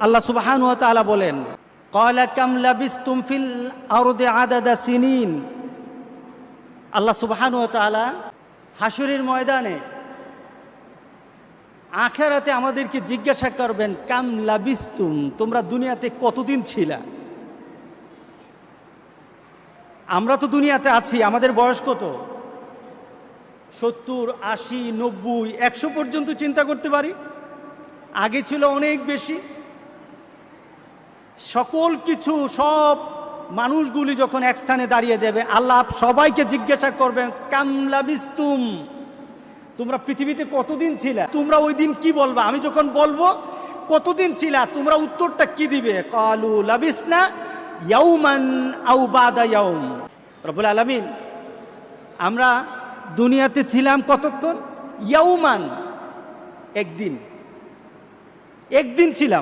আল্লাহ সুবহানাহু ওয়া তাআলা বলেন, ক্বালা কাম লাবিসতুম ফিল আরদি আদাদা সিনিন। আল্লাহ সুবহানাহু ওয়া তাআলা হাসরের ময়দানে আখিরাতে আমাদেরকে জিজ্ঞাসা করবেন, কাম লাবিসতুম, তোমরা দুনিয়াতে কতদিন ছিলা? আমরা তো দুনিয়াতে আছি, আমাদের বয়স কত? 70, 80, 90, 100 পর্যন্ত চিন্তা করতে পারি। আগে ছিল অনেক বেশি। সকল কিছু, সব মানুষগুলি যখন এক স্থানে দাঁড়িয়ে যাবে, আল্লাহ সবাইকে জিজ্ঞাসা করবেন, কাম লাবিসতুম, তোমরা পৃথিবীতে কতদিন ছিলা? তোমরা ওই দিন কি বলবা? আমি যখন বলবো কতদিন ছিলা, তোমরা উত্তরটা কি দিবে? ক্বালু লাবিসনা ইয়াওমান আও বাদা ইয়াওম। রব্বুল আলামিন, আমরা দুনিয়াতে ছিলাম কতক্ষণ? ইয়াওমান, একদিন ছিলাম।